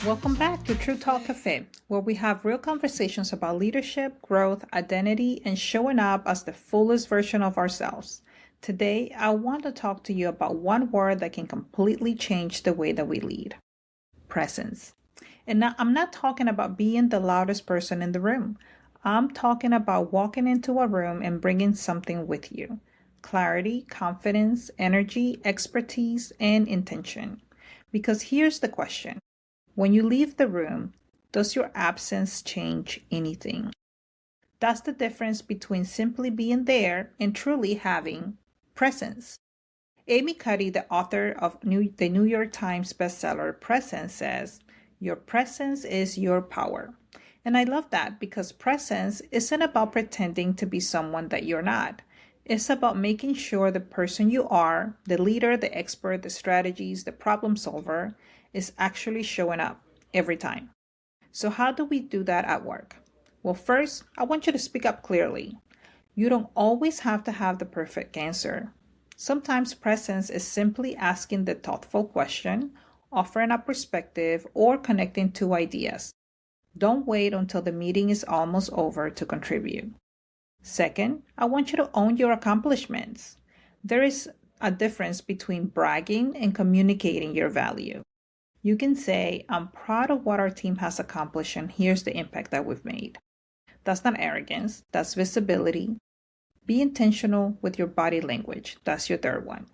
Welcome back to True Talk Café, where we have real conversations about leadership, growth, identity, and showing up as the fullest version of ourselves. Today, I want to talk to you about one word that can completely change the way that we lead: presence. And now, I'm not talking about being the loudest person in the room. I'm talking about walking into a room and bringing something with you: clarity, confidence, energy, expertise, and intention. Because here's the question: when you leave the room, does your absence change anything? That's the difference between simply being there and truly having presence. Amy Cuddy, the author of the New York Times bestseller Presence, says, "Your presence is your power." And I love that because presence isn't about pretending to be someone that you're not. It's about making sure the person you are, the leader, the expert, the strategist, the problem solver, is actually showing up every time. So how do we do that at work? Well, first, I want you to speak up clearly. You don't always have to have the perfect answer. Sometimes presence is simply asking the thoughtful question, offering a perspective, or connecting two ideas. Don't wait until the meeting is almost over to contribute. Second, I want you to own your accomplishments. There is a difference between bragging and communicating your value. You can say, "I'm proud of what our team has accomplished, and here's the impact that we've made." That's not arrogance, that's visibility. Be intentional with your body language. That's your third one.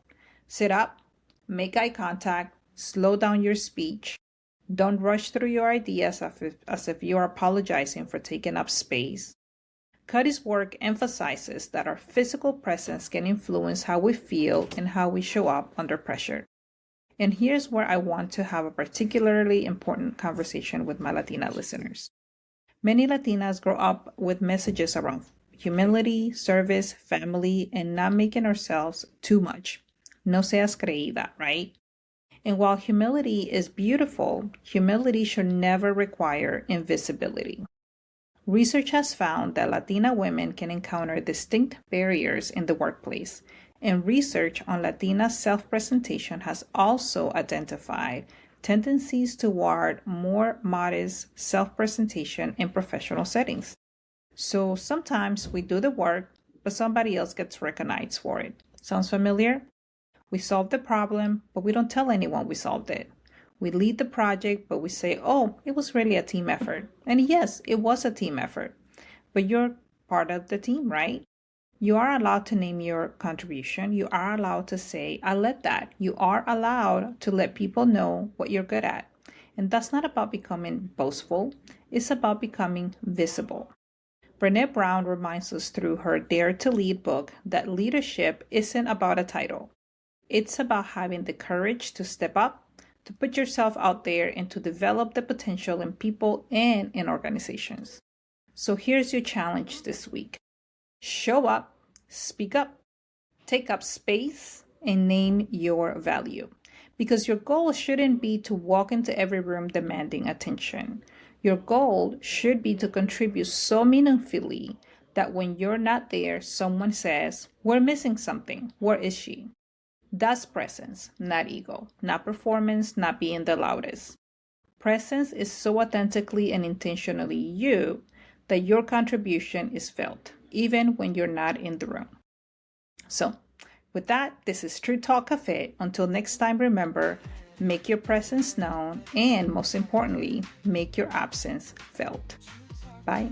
Sit up, make eye contact, slow down your speech. Don't rush through your ideas as if you are apologizing for taking up space. Cuddy's work emphasizes that our physical presence can influence how we feel and how we show up under pressure. And here's where I want to have a particularly important conversation with my Latina listeners. Many Latinas grow up with messages around humility, service, family, and not making ourselves too much. No seas creída, right? And while humility is beautiful, humility should never require invisibility. Research has found that Latina women can encounter distinct barriers in the workplace, and research on Latina self-presentation has also identified tendencies toward more modest self-presentation in professional settings. So sometimes we do the work, but somebody else gets recognized for it. Sounds familiar? We solve the problem, but we don't tell anyone we solved it. We lead the project, but we say, "Oh, it was really a team effort." And yes, it was a team effort, but you're part of the team, right? You are allowed to name your contribution. You are allowed to say, "I led that." You are allowed to let people know what you're good at. And that's not about becoming boastful. It's about becoming visible. Brené Brown reminds us through her Dare to Lead book that leadership isn't about a title. It's about having the courage to step up, to put yourself out there, and to develop the potential in people and in organizations. So here's your challenge this week. Show up, speak up, take up space, and name your value. Because your goal shouldn't be to walk into every room demanding attention. Your goal should be to contribute so meaningfully that when you're not there, someone says, "We're missing something. Where is she?" That's presence, not ego, not performance, not being the loudest. Presence is so authentically and intentionally you that your contribution is felt, even when you're not in the room. So, with that, this is True Talk Café. Until next time, remember, make your presence known and, most importantly, make your absence felt. Bye.